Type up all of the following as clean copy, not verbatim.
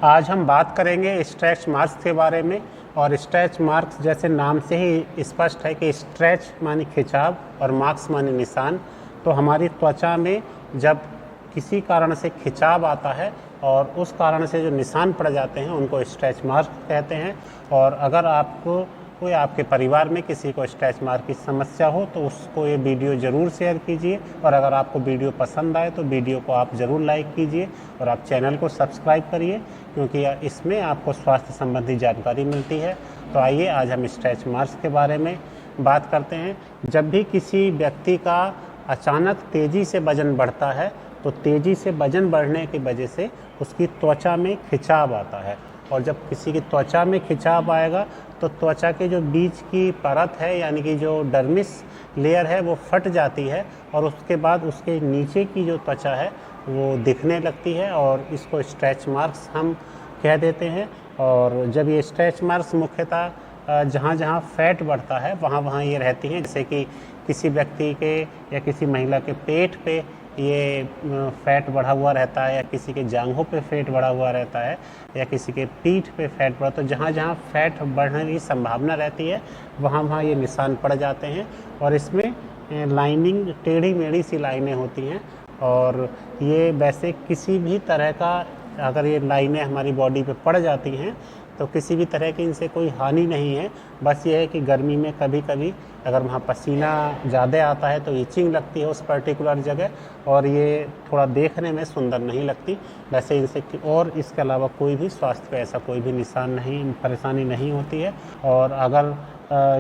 आज हम बात करेंगे स्ट्रेच मार्क्स के बारे में। और स्ट्रेच मार्क्स जैसे नाम से ही स्पष्ट है कि स्ट्रेच मानी खिंचाव और मार्क्स मानी निशान। तो हमारी त्वचा में जब किसी कारण से खिंचाव आता है और उस कारण से जो निशान पड़ जाते हैं उनको स्ट्रेच मार्क कहते हैं। और अगर आपको कोई आपके परिवार में किसी को स्ट्रेच मार्क की समस्या हो तो उसको ये वीडियो ज़रूर शेयर कीजिए। और अगर आपको वीडियो पसंद आए तो वीडियो को आप ज़रूर लाइक कीजिए और आप चैनल को सब्सक्राइब करिए, क्योंकि इसमें आपको स्वास्थ्य संबंधी जानकारी मिलती है। तो आइए आज हम स्ट्रेच मार्क्स के बारे में बात करते हैं। जब भी किसी व्यक्ति का अचानक तेज़ी से वजन बढ़ता है तो तेज़ी से वजन बढ़ने की वजह से उसकी त्वचा में खिंचाव आता है। और जब किसी की त्वचा में खिंचाव आएगा तो त्वचा के जो बीच की परत है यानी कि जो डर्मिस लेयर है वो फट जाती है और उसके बाद उसके नीचे की जो त्वचा है वो दिखने लगती है और इसको स्ट्रेच मार्क्स हम कह देते हैं। और जब ये स्ट्रेच मार्क्स मुख्यतः जहाँ जहाँ फैट बढ़ता है वहाँ वहाँ ये रहती हैं। जैसे कि किसी व्यक्ति के या किसी महिला के पेट पे ये फैट बढ़ा हुआ रहता है, या किसी के जांघों पे फैट बढ़ा हुआ रहता है, या किसी के पीठ पे फैट बढ़ा। तो जहाँ जहाँ फैट बढ़ने की संभावना रहती है वहाँ वहाँ ये निशान पड़ जाते हैं। और इसमें लाइनिंग टेढ़ी मेढ़ी सी लाइनें होती हैं। और ये वैसे किसी भी तरह का अगर ये लाइनें हमारी बॉडी पे पड़ जाती हैं तो किसी भी तरह की इनसे कोई हानि नहीं है। बस ये है कि गर्मी में कभी कभी अगर वहाँ पसीना ज़्यादा आता है तो इचिंग लगती है उस पर्टिकुलर जगह, और ये थोड़ा देखने में सुंदर नहीं लगती। वैसे इनसे और इसके अलावा कोई भी स्वास्थ्य पे ऐसा कोई भी निशान नहीं, परेशानी नहीं होती है। और अगर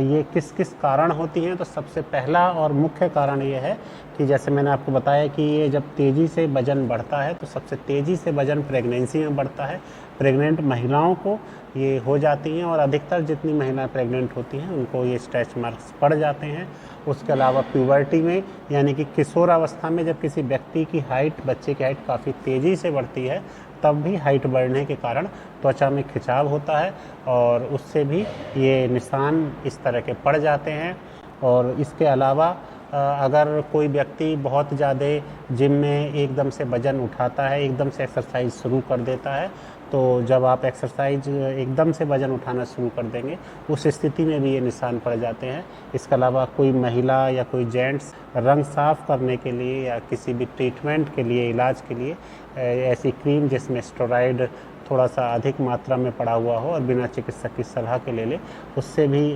ये किस किस कारण होती हैं तो सबसे पहला और मुख्य कारण ये है कि जैसे मैंने आपको बताया कि ये जब तेज़ी से वज़न बढ़ता है तो सबसे तेज़ी से वज़न प्रेगनेंसी में बढ़ता है। प्रेग्नेंट महिलाओं को ये हो जाती हैं और अधिकतर जितनी महिलाएं प्रेग्नेंट होती हैं उनको ये स्ट्रेच मार्क्स पड़ जाते हैं। उसके अलावा प्यूबर्टी में यानी कि किशोरावस्था में जब किसी व्यक्ति की हाइट, बच्चे की हाइट काफ़ी तेज़ी से बढ़ती है तब भी हाइट बढ़ने के कारण त्वचा में खिंचाव होता है और उससे भी ये निशान इस तरह के पड़ जाते हैं। और इसके अलावा अगर कोई व्यक्ति बहुत ज़्यादा जिम में एकदम से वज़न उठाता है, एकदम से एक्सरसाइज शुरू कर देता है, तो जब आप एक्सरसाइज एकदम से वज़न उठाना शुरू कर देंगे उस स्थिति में भी ये निशान पड़ जाते हैं। इसके अलावा कोई महिला या कोई जेंट्स रंग साफ़ करने के लिए या किसी भी ट्रीटमेंट के लिए, इलाज के लिए ऐसी क्रीम जिसमें स्टेरॉइड थोड़ा सा अधिक मात्रा में पड़ा हुआ हो और बिना चिकित्सक की सलाह के ले ले, उससे भी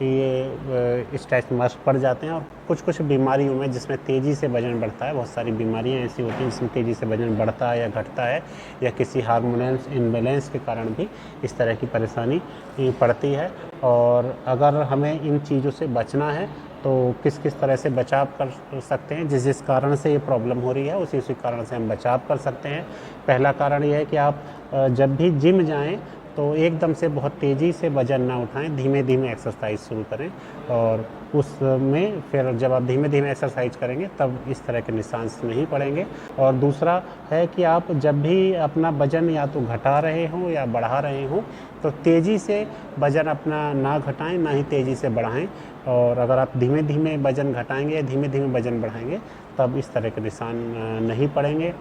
ये स्ट्रेच मार्क्स पड़ जाते हैं। और कुछ कुछ बीमारियों में जिसमें तेज़ी से वज़न बढ़ता है, बहुत सारी बीमारियां ऐसी होती हैं जिसमें तेज़ी से वज़न बढ़ता है या घटता है, या किसी हार्मोनल इम्बैलेंस के कारण भी इस तरह की परेशानी पड़ती है। और अगर हमें इन चीज़ों से बचना है तो किस किस तरह से बचाव कर सकते हैं, जिस जिस कारण से ये प्रॉब्लम हो रही है उसी उसी कारण से हम बचाव कर सकते हैं। पहला कारण ये है कि आप जब भी जिम जाएं तो एकदम से बहुत तेज़ी से वज़न ना उठाएं, धीमे धीमे एक्सरसाइज शुरू करें। और उसमें फिर जब आप धीमे धीमे एक्सरसाइज करेंगे तब इस तरह के निशान नहीं पड़ेंगे। और दूसरा है कि आप जब भी अपना वज़न या तो घटा रहे हों या बढ़ा रहे हों तो तेज़ी से वज़न अपना ना घटाएं, ना ही तेज़ी से बढ़ाएं। और अगर आप धीमे धीमे वज़न घटाएंगे या धीमे धीमे वज़न बढ़ाएंगे तब इस तरह के निशान नहीं पड़ेंगे।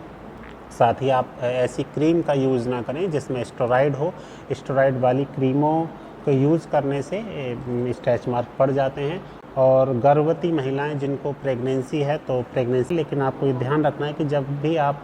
साथ ही आप ऐसी क्रीम का यूज़ ना करें जिसमें स्टेरॉइड हो। स्टेरॉइड वाली क्रीमों को यूज़ करने से स्ट्रेच मार्क पड़ जाते हैं। और गर्भवती महिलाएं जिनको प्रेगनेंसी है तो प्रेगनेंसी, लेकिन आपको ये ध्यान रखना है कि जब भी आप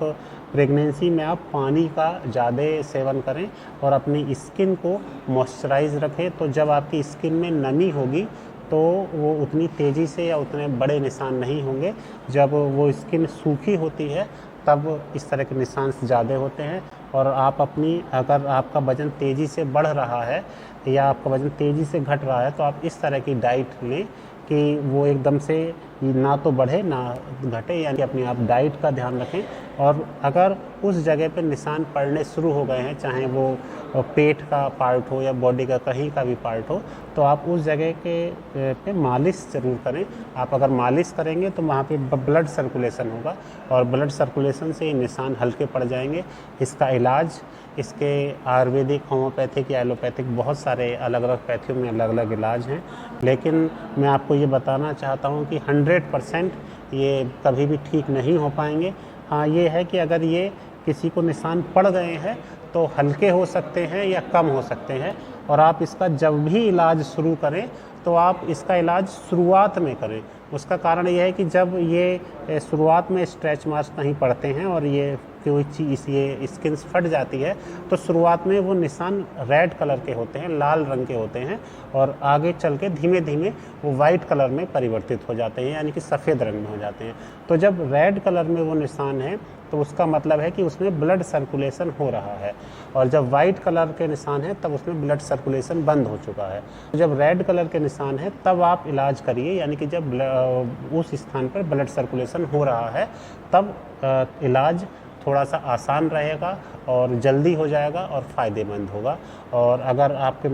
प्रेगनेंसी में आप पानी का ज़्यादा सेवन करें और अपनी स्किन को मॉइस्चराइज रखें। तो जब आपकी स्किन में नमी होगी तो वो उतनी तेज़ी से या उतने बड़े निशान नहीं होंगे। जब वो स्किन सूखी होती है तब इस तरह के निशान ज़्यादा होते हैं। और आप अगर आपका वज़न तेज़ी से बढ़ रहा है या आपका वज़न तेज़ी से घट रहा है तो आप इस तरह की डाइट लें कि वो एकदम से ना तो बढ़े ना घटे, यानी अपनी आप डाइट का ध्यान रखें। और अगर उस जगह पे निशान पड़ने शुरू हो गए हैं, चाहे वो पेट का पार्ट हो या बॉडी का कहीं का भी पार्ट हो, तो आप उस जगह के पे मालिश ज़रूर करें। आप अगर मालिश करेंगे तो वहाँ पे ब्लड सर्कुलेशन होगा और ब्लड सर्कुलेशन से ये निशान हल्के पड़ जाएंगे। इसका इलाज, इसके आयुर्वेदिक, होम्योपैथिक या एलोपैथिक बहुत सारे अलग अलग पैथियों में अलग अलग इलाज हैं, लेकिन मैं आपको ये बताना चाहता हूँ कि 100% ये कभी भी ठीक नहीं हो पाएंगे। हाँ, ये है कि अगर ये किसी को निशान पड़ गए हैं तो हल्के हो सकते हैं या कम हो सकते हैं। और आप इसका जब भी इलाज शुरू करें तो आप इसका इलाज शुरुआत में करें। उसका कारण ये है कि जब ये शुरुआत में स्ट्रेच मार्क्स कहीं पड़ते हैं और ये कोई चीज़ ये स्किन फट जाती है, तो शुरुआत में वो निशान रेड कलर के होते हैं, लाल रंग के होते हैं, और आगे चल के धीमे धीमे वो वाइट कलर में परिवर्तित हो जाते हैं, यानी कि सफ़ेद रंग में हो जाते हैं। तो जब रेड कलर में वो निशान है तो उसका मतलब है कि उसमें ब्लड सर्कुलेशन हो रहा है, और जब वाइट कलर के निशान है तब उसमें ब्लड सर्कुलेशन बंद हो चुका है। तो जब रेड कलर के निशान है तब आप इलाज करिए, यानी कि जब उस स्थान पर ब्लड सर्कुलेशन हो रहा है तब इलाज थोड़ा सा आसान रहेगा और जल्दी हो जाएगा और फ़ायदेमंद होगा। और अगर आपके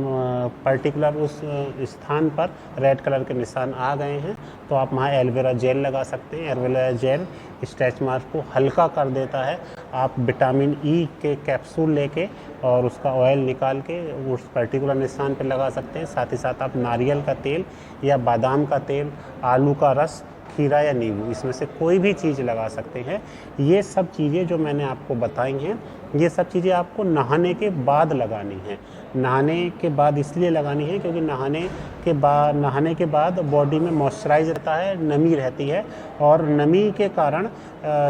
पर्टिकुलर उस स्थान पर रेड कलर के निशान आ गए हैं तो आप वहाँ एलोवेरा जेल लगा सकते हैं। एलोवेरा जेल स्ट्रेच मार्क को हल्का कर देता है। आप विटामिन ई के कैप्सूल लेके और उसका ऑयल निकाल के उस पर्टिकुलर निशान पर लगा सकते हैं। साथ ही साथ आप नारियल का तेल या बादाम का तेल, आलू का रस, खीरा या नींबू, इसमें से कोई भी चीज़ लगा सकते हैं। ये सब चीज़ें जो मैंने आपको बताई हैं, ये सब चीज़ें आपको नहाने के बाद लगानी है। नहाने के बाद इसलिए लगानी है क्योंकि नहाने के बाद बॉडी में मॉइस्चराइज रहता है, नमी रहती है, और नमी के कारण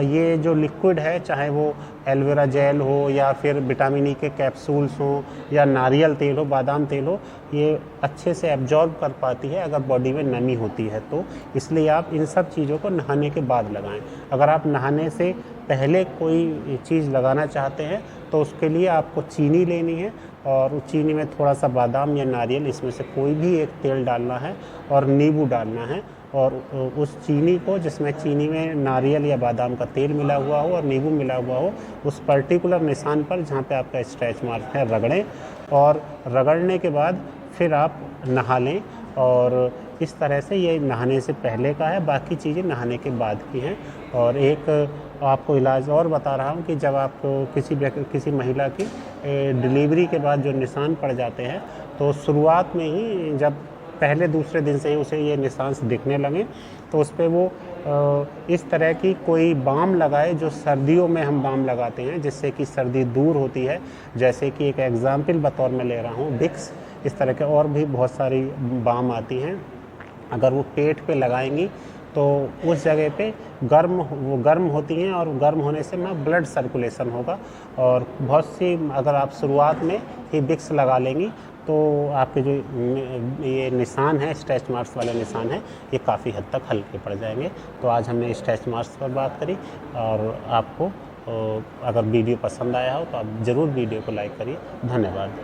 ये जो लिक्विड है, चाहे वो एलोवेरा जेल हो या फिर विटामिन ई के कैप्सूल्स हो या नारियल तेल हो, बादाम तेल हो, ये अच्छे से एब्जॉर्ब कर पाती है अगर बॉडी में नमी होती है तो। इसलिए आप इन सब चीज़ों को नहाने के बाद लगाएं। अगर आप नहाने से पहले कोई चीज़ लगाना चाहते हैं तो उसके लिए आपको चीनी लेनी है, और चीनी में थोड़ा सा बादाम या नारियल, इसमें से कोई भी एक तेल डालना है, और नींबू डालना है। और उस चीनी को, जिसमें चीनी में नारियल या बादाम का तेल मिला हुआ हो और नींबू मिला हुआ हो, उस पर्टिकुलर निशान पर जहाँ पे आपका स्ट्रेच मार्क है रगड़ें, और रगड़ने के बाद फिर आप नहा लें। और इस तरह से ये नहाने से पहले का है, बाकी चीज़ें नहाने के बाद की हैं। और एक आपको इलाज और बता रहा हूँ कि जब आपको किसी महिला की डिलीवरी के बाद जो निशान पड़ जाते हैं, तो शुरुआत में ही जब पहले दूसरे दिन से ही उसे ये निशान दिखने लगे तो उस पर वो इस तरह की कोई बाम लगाए, जो सर्दियों में हम बाम लगाते हैं जिससे कि सर्दी दूर होती है। जैसे कि एक एग्जाम्पल बतौर में ले रहा हूँ, विक्स, इस तरह के और भी बहुत सारी बाम आती हैं। अगर वो पेट पे लगाएंगी तो उस जगह पे वो गर्म होती हैं, और गर्म होने से ना ब्लड सर्कुलेशन होगा। और बहुत सी, अगर आप शुरुआत में ही विक्स लगा लेंगी तो आपके जो ये निशान है, स्ट्रेच मार्क्स वाले निशान हैं, ये काफ़ी हद तक हल्के पड़ जाएंगे। तो आज हमने स्ट्रेच मार्क्स पर बात करी, और आपको अगर वीडियो पसंद आया हो तो आप ज़रूर वीडियो को लाइक करिए। धन्यवाद।